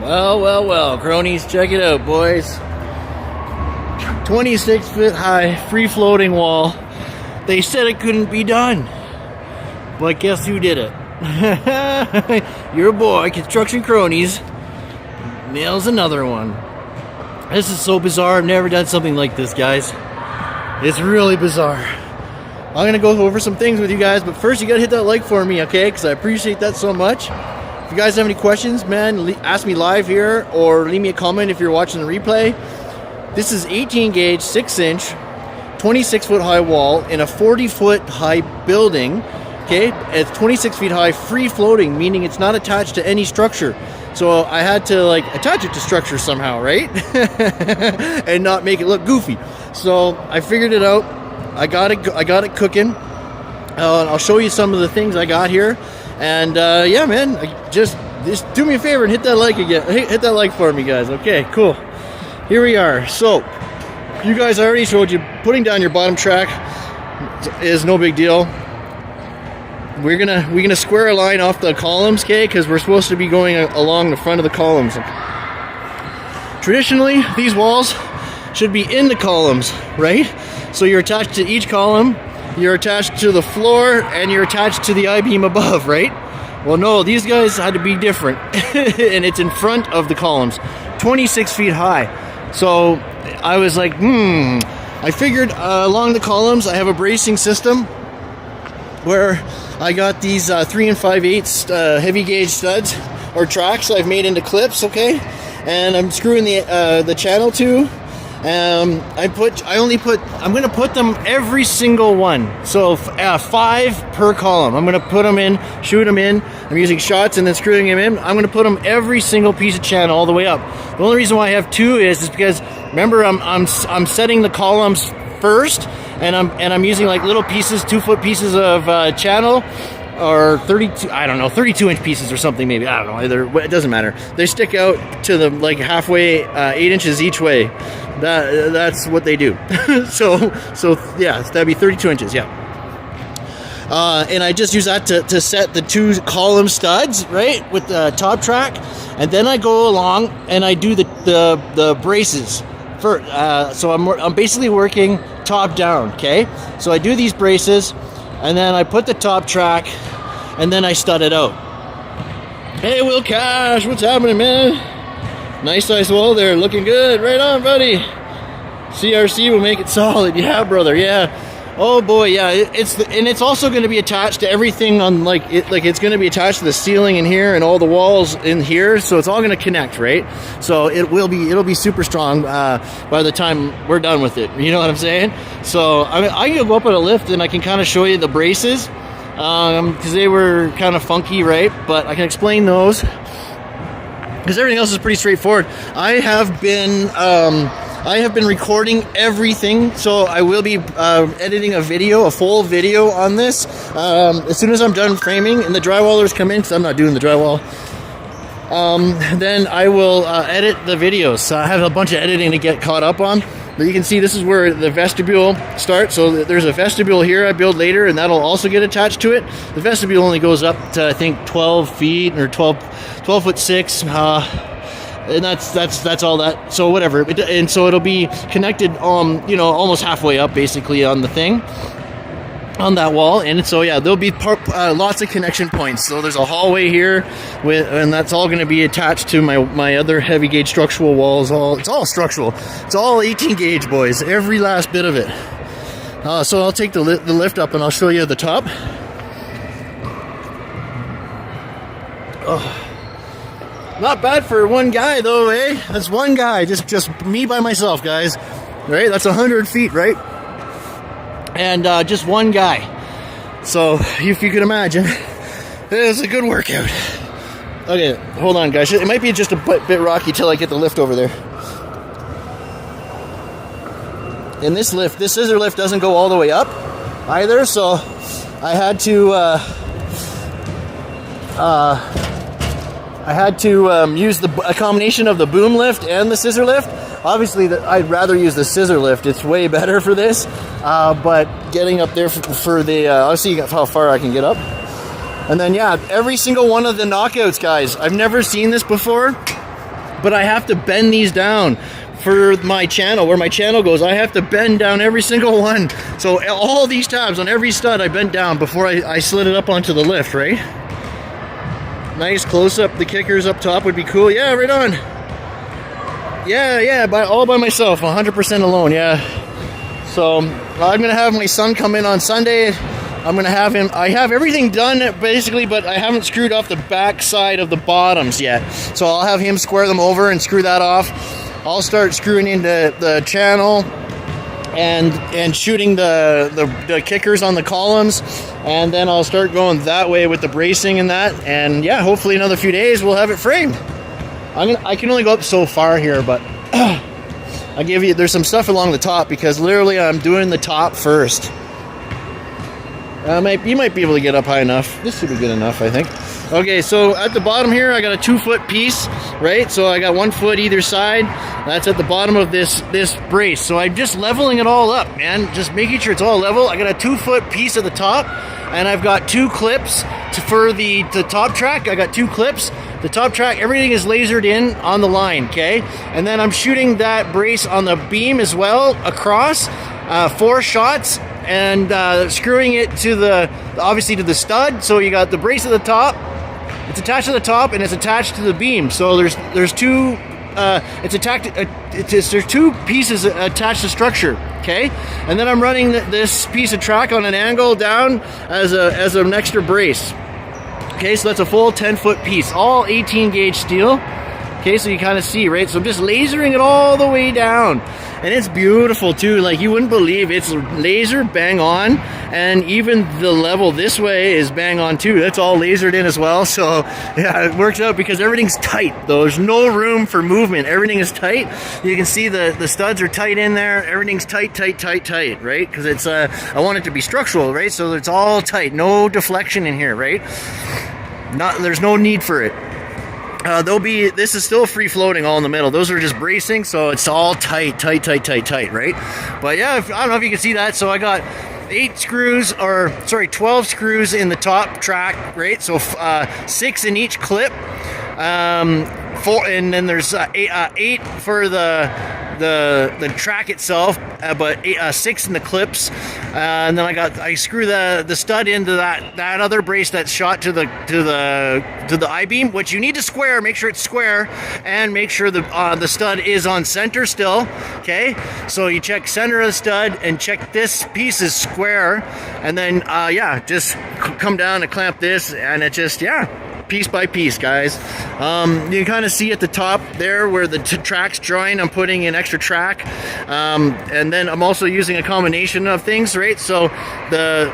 Well, Kronies, check it out, boys. 26-foot high, free-floating wall. They said it couldn't be done. But guess who did it? Your boy, Construction Kronies, nails another one. This is so bizarre. I've never done something like this, guys. It's really bizarre. I'm going to go over some things with you guys, but first you got to hit that like for me, okay? Because I appreciate that so much. If you guys have any questions, man, ask me live here or leave me a comment if you're watching the replay. This is 18 gauge, 6-inch, 26-foot high wall in a 40-foot high building. Okay, it's 26 feet high, free floating, meaning it's not attached to any structure. So I had to like attach it to structure somehow, right? And not make it look goofy. So I figured it out. I got it cooking. I'll show you some of the things I got here. And yeah, man, just do me a favor and hit that like again. Hit that like for me, guys. Okay, cool. Here we are. So you guys, I already showed you putting down your bottom track is no big deal. We're gonna square a line off the columns, okay? Because we're supposed to be going along the front of the columns. Traditionally, these walls should be in the columns, right? So you're attached to each column, you're attached to the floor, and you're attached to the I-beam above, right? Well, no, these guys had to be different, and it's in front of the columns, 26 feet high. So I was like, I figured along the columns I have a bracing system where I got these 3 5/8 heavy gauge studs or tracks I've made into clips, okay? And I'm screwing the channel to. I'm gonna put them every single one. So 5 per column. I'm gonna put them in, shoot them in. I'm using shots and then screwing them in. I'm gonna put them every single piece of channel all the way up. The only reason why I have 2 is because remember I'm setting the columns first. And I'm using like little pieces, 2-foot pieces of channel, or 32-inch pieces or something maybe. I don't know. Either it doesn't matter. They stick out to the like halfway, 8 inches each way. That's what they do. so yeah, that'd be 32 inches. Yeah. And I just use that to set the 2 column studs, right, with the top track, and then I go along and I do the braces. So I'm basically working top down, okay? So I do these braces, and then I put the top track, and then I stud it out. Hey, Will Cash, what's happening, man? Nice size wall there, looking good. Right on, buddy. CRC will make it solid. Yeah, brother, yeah. Oh boy, yeah. It's also going to be attached to everything on it's going to be attached to the ceiling in here and all the walls in here. So it's all going to connect, right? So it'll be super strong by the time we're done with it. You know what I'm saying? So I can go up on a lift and I can kind of show you the braces because they were kind of funky, right? But I can explain those because everything else is pretty straightforward. I have been recording everything, so I will be editing a full video on this. As soon as I'm done framing and the drywallers come in, because I'm not doing the drywall, then I will edit the videos. So I have a bunch of editing to get caught up on. But you can see this is where the vestibule starts. So there's a vestibule here I build later, and that'll also get attached to it. The vestibule only goes up to, I think, 12 feet or 12'6". And that's all that. So whatever. And so it'll be connected, almost halfway up, basically, on the thing, on that wall. And so yeah, there'll be lots of connection points. So there's a hallway here, and that's all going to be attached to my other heavy gauge structural walls. It's all structural. It's all 18 gauge, boys. Every last bit of it. So I'll take the lift up, and I'll show you the top. Oh. Not bad for one guy, though, eh? That's one guy, just me by myself, guys. Right? That's 100 feet, right? And just one guy. So, if you can imagine, it's a good workout. Okay, hold on, guys. It might be just a bit rocky till I get the lift over there. And this scissor lift doesn't go all the way up either, so I had to use a combination of the boom lift and the scissor lift. Obviously, I'd rather use the scissor lift. It's way better for this. But getting up there for the... I'll see how far I can get up. And then, yeah, every single one of the knockouts, guys. I've never seen this before. but I have to bend these down for my channel, where my channel goes. I have to bend down every single one. So all these tabs on every stud I bent down before I slid it up onto the lift, right? Nice close up. The kickers up top would be cool. Yeah, right on. Yeah, all by myself, 100% alone. Yeah. So I'm gonna have my son come in on Sunday. I'm gonna have him. I have everything done basically, but I haven't screwed off the back side of the bottoms yet. So I'll have him square them over and screw that off. I'll start screwing into the channel and shooting the kickers on the columns, and then I'll start going that way with the bracing and that. And yeah, hopefully another few days we'll have it framed. I can only go up so far here, but there's some stuff along the top, because literally I'm doing the top first. You might be able to get up high enough. This should be good enough, I think. Okay, so at the bottom here, I got a 2-foot piece, right? So I got 1 foot either side. That's at the bottom of this brace. So I'm just leveling it all up, man. Just making sure it's all level. I got a 2-foot piece at the top, and I've got 2 clips for the top track. I got 2 clips. The top track, everything is lasered in on the line, okay? And then I'm shooting that brace on the beam as well, across, 4 shots, and screwing it to obviously to the stud. So you got the brace at the top, it's attached to the top, and it's attached to the beam. So there's 2 there's 2 pieces attached to structure, okay? And then I'm running this piece of track on an angle down as an extra brace. Okay, so that's a full 10-foot piece, all 18 gauge steel. Okay, so you kind of see, right? So I'm just lasering it all the way down. And it's beautiful too. Like, you wouldn't believe, it's laser bang on. And even the level this way is bang on too. That's all lasered in as well. So yeah, it works out because everything's tight. There's no room for movement. Everything is tight. You can see the studs are tight in there. Everything's tight, right? Because it's I want it to be structural, right? So it's all tight. No deflection in here, right? There's no need for it. This is still free floating all in the middle. Those are just bracing, so it's all tight, right? But yeah, I don't know if you can see that. So I got 12 screws in the top track, right? So 6 in each clip. 4, and then there's 8 for the track itself, but 6 in the clips, and then I screw the stud into that other brace that's shot to the I-beam, which you need to square. Make sure it's square, and make sure the stud is on center still. Okay, so you check center of the stud and check this piece is square, and then just come down and clamp this, and it just piece by piece, guys. You can kind of see at the top there where the tracks join. I'm putting in extra track, and then I'm also using a combination of things, right? So the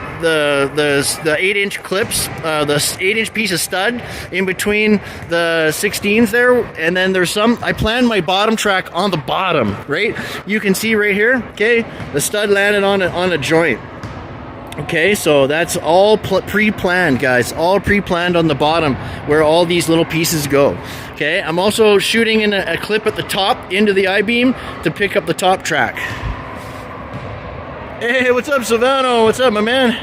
8-inch clips, the 8-inch piece of stud in between the 16s there, and then there's I planned my bottom track on the bottom, right? You can see right here, okay, the stud landed on a joint. Okay, so that's all pre-planned, guys. All pre-planned on the bottom where all these little pieces go. Okay, I'm also shooting in a clip at the top into the I-beam to pick up the top track. Hey, what's up, Silvano? What's up, my man?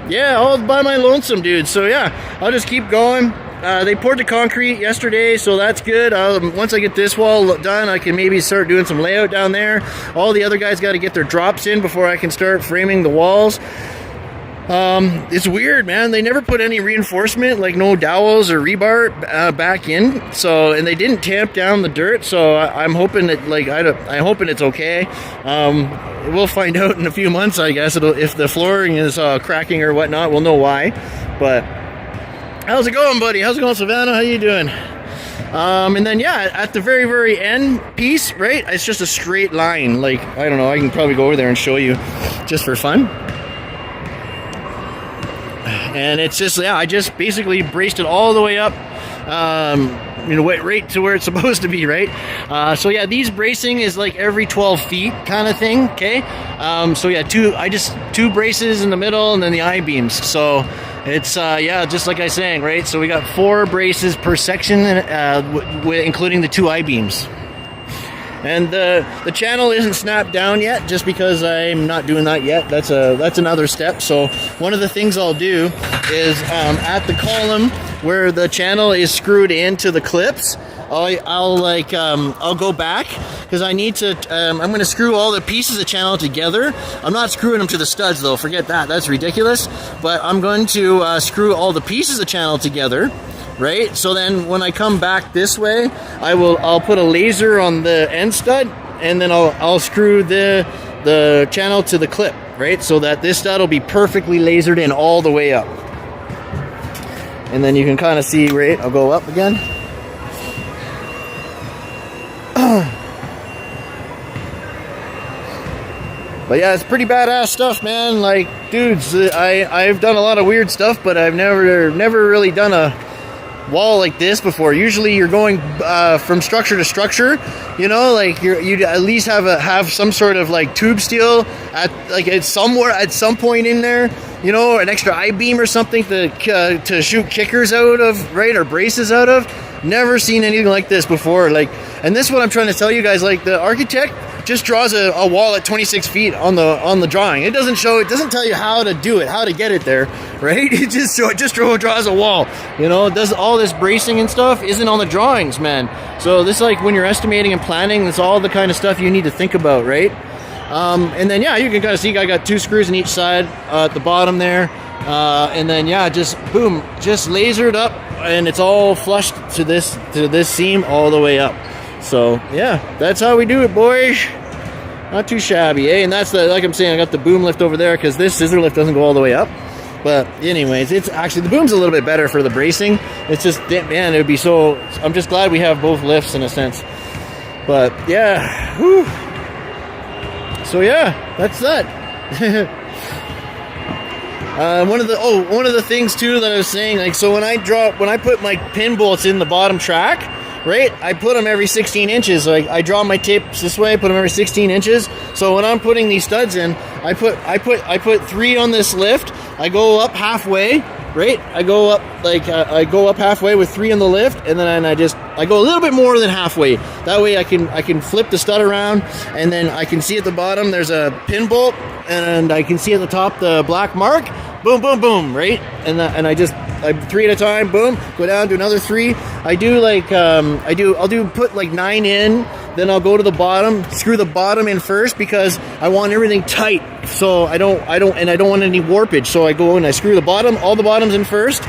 Yeah, all by my lonesome, dude. So yeah, I'll just keep going. They poured the concrete yesterday, so that's good. Once I get this wall done, I can maybe start doing some layout down there. All the other guys got to get their drops in before I can start framing the walls. It's weird, man. They never put any reinforcement, like no dowels or rebar back in. So, and they didn't tamp down the dirt. So I'm hoping that, I'm hoping it's okay. We'll find out in a few months, I guess. If the flooring is cracking or whatnot, we'll know why. But how's it going, buddy? How's it going, Savannah? How you doing? And then at the very, very end piece, right? It's just a straight line. Like, I don't know. I can probably go over there and show you just for fun. And it's just, I just basically braced it all the way up, right to where it's supposed to be, right? So yeah, these bracing is like every 12 feet kind of thing, okay? So yeah, two braces in the middle and then the I-beams. So it's, just like I was saying, right? So we got 4 braces per section, including the 2 I-beams. And the channel isn't snapped down yet, just because I'm not doing that yet. That's another step. So one of the things I'll do is at the column where the channel is screwed into the clips, I'll go back, because I need to, I'm going to screw all the pieces of channel together. I'm not screwing them to the studs though, forget that, that's ridiculous. But I'm going to screw all the pieces of channel together, right? So then when I come back this way, I'll put a laser on the end stud, and then I'll screw the channel to the clip, right? So that this stud will be perfectly lasered in all the way up. And then you can kind of see, right? I'll go up again. But yeah, it's pretty badass stuff, man. Like, dudes, I've done a lot of weird stuff, but I've never really done a wall like this before. Usually you're going from structure to structure, you know, like you'd at least have some sort of like tube steel at some point in there, you know, or an extra I-beam or something to shoot kickers out of, right, or braces out of. Never seen anything like this before. Like, and this is what I'm trying to tell you guys. Like, the architect just draws a wall at 26 feet on the drawing. It doesn't tell you how to do it, how to get it there, right? It just draws a wall. You know, does all this bracing and stuff isn't on the drawings, man. So this, like, when you're estimating and planning, it's all the kind of stuff you need to think about, right? And then yeah, you can kind of see I got 2 screws on each side at the bottom there. And then yeah, just boom, just lasered up, and it's all flushed to this seam all the way up. So yeah, that's how we do it, boys. Not too shabby, eh? And that's like I'm saying, I got the boom lift over there because this scissor lift doesn't go all the way up. But anyways, it's actually, the boom's a little bit better for the bracing. It's just, man, it would be so, I'm just glad we have both lifts in a sense. But yeah, whew. So yeah, that's that. One of the things too that I was saying, like, so when I put my pin bolts in the bottom track, right, I put them every 16 inches. So I draw my tapes this way, put them every 16 inches. So when I'm putting these studs in, I put 3 on this lift. I go up halfway, right? I go up halfway with 3 on the lift, and then I go a little bit more than halfway. That way I can flip the stud around, and then I can see at the bottom there's a pin bolt, and I can see at the top the black mark. Boom, boom, boom, right? And I 3 at a time, boom, go down to another 3. I do like, I'll put like 9 in, then I'll go to the bottom, screw the bottom in first because I want everything tight. So I don't want any warpage. So I go and I screw the bottom, all the bottoms in first,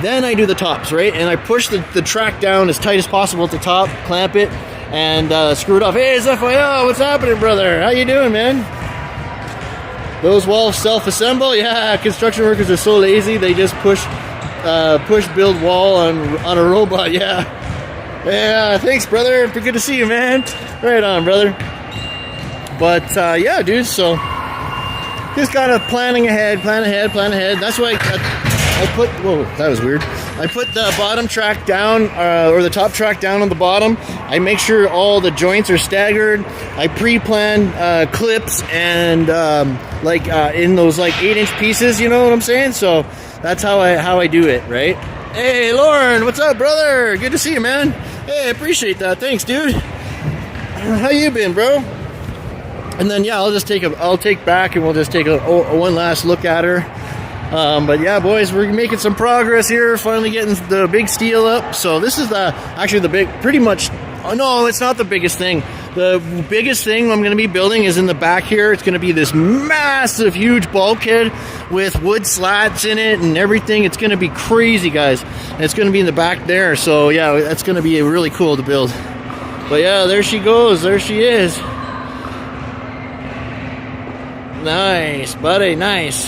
then I do the tops, right? And I push the track down as tight as possible at the top, clamp it, and screw it off. Hey, Zephyr, what's happening, brother? How you doing, man? Those walls self-assemble? Yeah, construction workers are so lazy, they just push build wall on a robot. Yeah, thanks, brother. Good to see you, man. Right on, brother. But yeah, dude, so just kind of planning ahead. That's why I put, whoa, that was weird. I put the bottom track down, or the top track down on the bottom. I make sure all the joints are staggered. I pre-plan clips and in those like 8-inch pieces, you know what I'm saying? So that's how I do it, right? Hey, Lauren, what's up, brother? Good to see you, man. Hey, I appreciate that. Thanks, dude. How you been, bro? And then yeah, I'll take back, and we'll just take a one last look at her. But yeah, boys, we're making some progress here. Finally getting the big steel up. So this is actually the big, pretty much. Oh no, it's not the biggest thing. The biggest thing I'm going to be building is in the back here. It's going to be this massive, huge bulkhead with wood slats in it and everything. It's going to be crazy, guys. And it's going to be in the back there. So yeah, that's going to be really cool to build. But yeah, there she goes. There she is. Nice, buddy. Nice.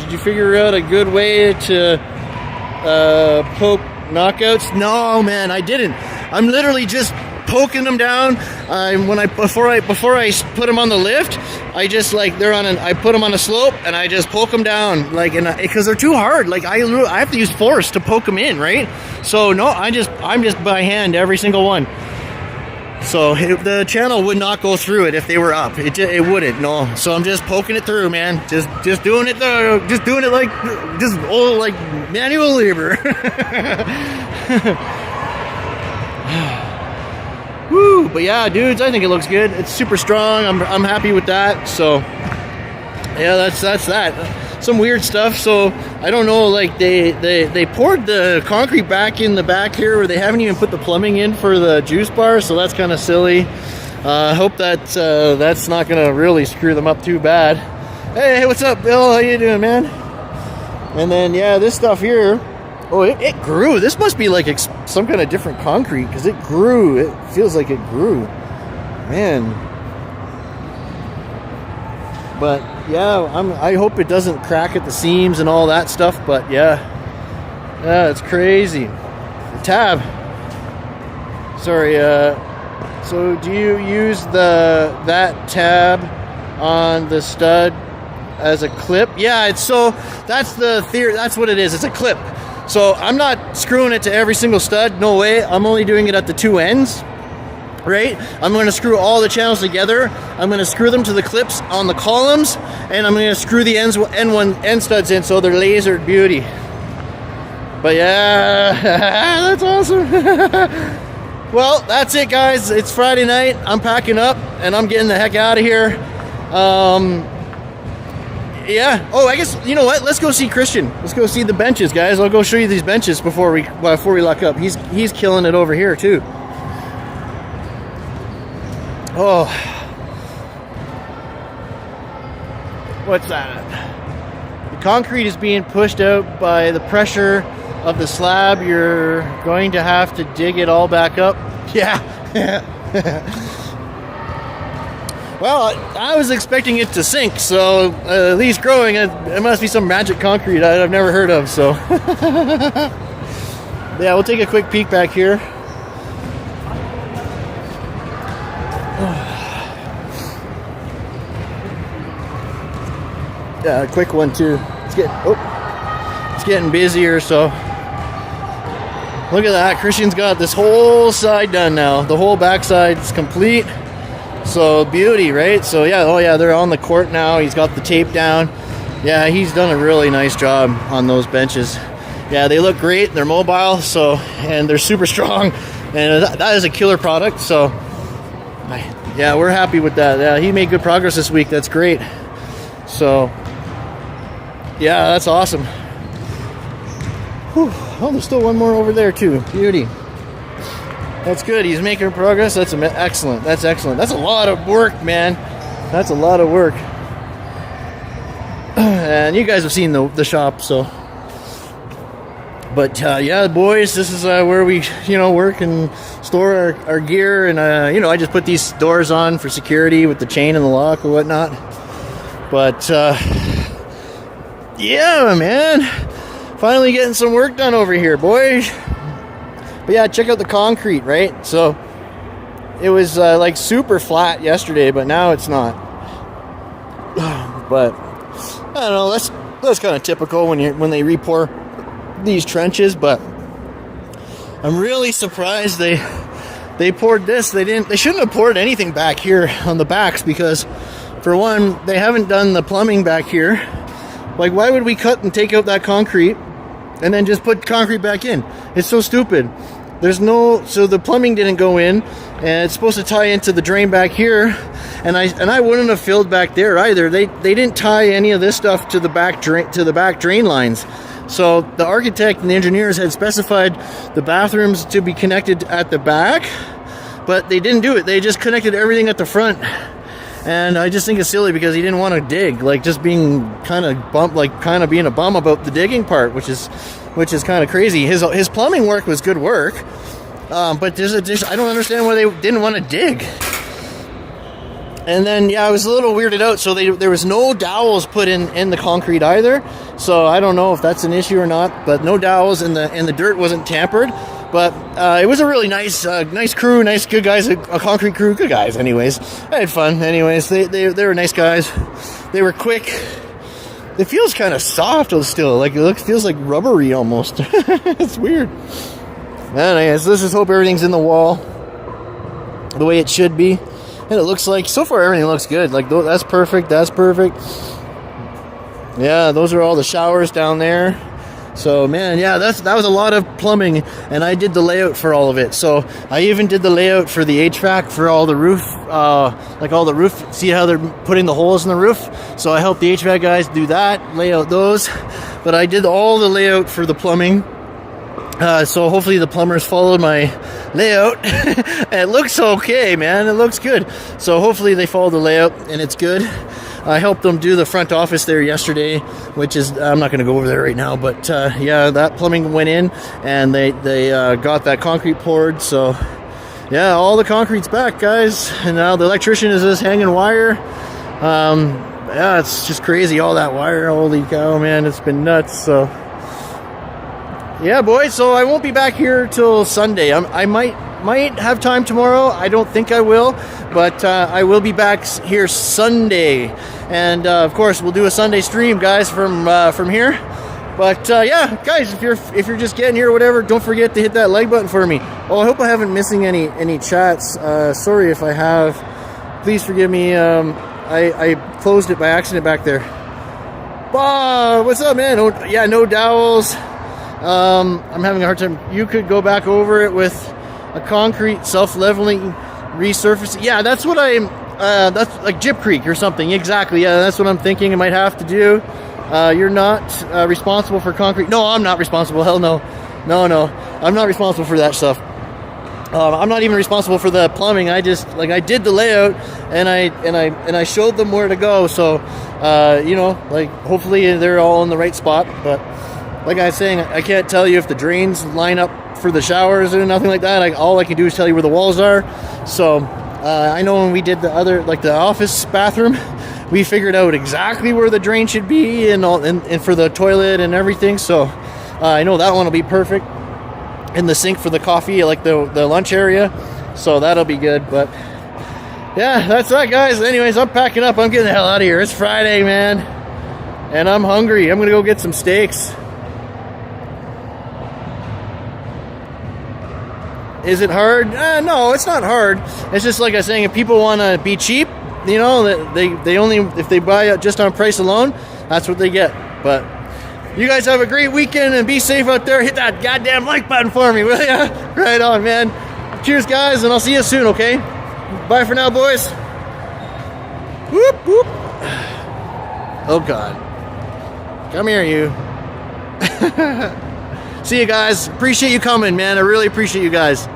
Did you figure out a good way to poke knockouts? No, man, I didn't. I'm literally just poking them down. Before I put them on the lift, I just like I put them on a slope and I just poke them down, like, because they're too hard. Like I have to use force to poke them in, right? So no, I'm just by hand every single one. So the channel would not go through it if they were up. It wouldn't, no. So I'm just poking it through, man. Just doing it like manual labor. Woo! But yeah, dudes, I think it looks good. It's super strong. I'm happy with that. So yeah, that's that. Some weird stuff. So I don't know. Like they poured the concrete back in the back here, where they haven't even put the plumbing in for the juice bar. So that's kind of silly. I hope that that's not gonna really screw them up too bad. Hey, what's up, Bill? How you doing, man? And then yeah, this stuff here. Oh, it grew. This must be like some kind of different concrete, because it grew. It feels like it grew, man. But yeah, I hope it doesn't crack at the seams and all that stuff. But yeah, it's crazy. The tab. Sorry. So do you use that tab on the stud as a clip? Yeah. That's the theory. That's what it is. It's a clip. So I'm not screwing it to every single stud. No way. I'm only doing it at the two ends. Right? I'm going to screw all the channels together. I'm going to screw them to the clips on the columns, and I'm going to screw the end studs in so they're lasered beauty. But yeah, that's awesome. Well, that's it, guys. It's Friday night. I'm packing up and I'm getting the heck out of here. Yeah. Oh, I guess, you know what? Let's go see Christian. Let's go see the benches, guys. I'll go show you these benches before we lock up. He's killing it over here too. Oh, what's that? The concrete is being pushed out by the pressure of the slab. You're going to have to dig it all back up. Yeah. Well, I was expecting it to sink, so at least growing, it must be some magic concrete I've never heard of. So yeah, we'll take a quick peek back here. Yeah, a quick one too. It's getting busier, so look at that. Christian's got this whole side done now. The whole backside is complete. So beauty, right? So yeah, oh yeah, they're on the court now. He's got the tape down. Yeah, he's done a really nice job on those benches. Yeah, they look great. They're mobile, so, and they're super strong, and that is a killer product. So yeah, we're happy with that. Yeah, he made good progress this week. That's great. So yeah, that's awesome. Whew. Oh, there's still one more over there too. Beauty. That's good. He's making progress. That's excellent. That's excellent. That's a lot of work, man. That's a lot of work. And you guys have seen the shop, so. But yeah, boys, this is where we, work and store our gear. And, I just put these doors on for security with the chain and the lock or whatnot. But, yeah, man. Finally getting some work done over here, boys. But yeah, check out the concrete, right? So it was like super flat yesterday, but now it's not. But I don't know. That's kind of typical when they re-pour these trenches. But I'm really surprised they poured this. They shouldn't have poured anything back here on the backs, because for one, they haven't done the plumbing back here. Like, why would we cut and take out that concrete and then just put concrete back in? It's so stupid. So the plumbing didn't go in, and it's supposed to tie into the drain back here, and I wouldn't have filled back there either. They didn't tie any of this stuff to the back drain lines. So the architect and the engineers had specified the bathrooms to be connected at the back, but they didn't do it. They just connected everything at the front. And I just think it's silly, because he didn't want to dig, like just being kind of being a bum about the digging part, which is kind of crazy. His plumbing work was good work, but I don't understand why they didn't want to dig. And then yeah, I was a little weirded out. So there was no dowels put in the concrete either. So I don't know if that's an issue or not. But no dowels, and the dirt wasn't tampered. But it was a really nice crew, nice, good guys, a concrete crew, good guys. Anyways, I had fun. Anyways, they were nice guys. They were quick. It feels kind of soft still, like feels like rubbery almost. It's weird. Anyways, let's just hope everything's in the wall the way it should be. And it looks like, so far everything looks good. Like, that's perfect. That's perfect. Yeah, those are all the showers down there. So man, yeah, that was a lot of plumbing, and I did the layout for all of it. So I even did the layout for the HVAC for all the roof, like all the roof. See how they're putting the holes in the roof? So I helped the HVAC guys do that, lay out those. But I did all the layout for the plumbing. So hopefully the plumbers followed my layout. It looks okay, man. It looks good. So hopefully they followed the layout and it's good. I helped them do the front office there yesterday, which is, I'm not going to go over there right now, but yeah, that plumbing went in and they got that concrete poured. So yeah, all the concrete's back, guys. And now the electrician is just hanging wire. Yeah, it's just crazy, all that wire. Holy cow, man, it's been nuts. So yeah, boys, so I won't be back here till Sunday. I might have time tomorrow. I don't think I will, but I will be back here Sunday. And of course, we'll do a Sunday stream, guys, from here. But yeah, guys, if you're just getting here or whatever, don't forget to hit that like button for me. Oh, I hope I haven't missing any chats. Sorry if I have. Please forgive me. I closed it by accident back there. Bob, what's up, man? Oh, yeah, no dowels. I'm having a hard time. You could go back over it with a concrete self-leveling resurfacing. Yeah, that's what that's like Gyp Creek or something. Exactly. Yeah, that's what I'm thinking I might have to do. You're not responsible for concrete. No, I'm not responsible. Hell no. No. I'm not responsible for that stuff. I'm not even responsible for the plumbing. I just I did the layout and I showed them where to go. So you know, like hopefully they're all in the right spot. But like I was saying, I can't tell you if the drains line up for the showers or nothing like that. All I can do is tell you where the walls are. So I know when we did the other, like the office bathroom, we figured out exactly where the drain should be and for the toilet and everything. So I know that one will be perfect. And the sink for the coffee, like the lunch area. So that'll be good. But yeah, that's that, guys. Anyways, I'm packing up. I'm getting the hell out of here. It's Friday, man. And I'm hungry. I'm going to go get some steaks. Is it hard? No, it's not hard. It's just like I was saying, if people want to be cheap, you know, they only, if they buy it just on price alone, that's what they get. But you guys have a great weekend and be safe out there. Hit that goddamn like button for me, will ya? Right on, man. Cheers, guys, and I'll see you soon, okay? Bye for now, boys. Whoop, whoop. Oh, God. Come here, you. See you guys. Appreciate you coming, man. I really appreciate you guys.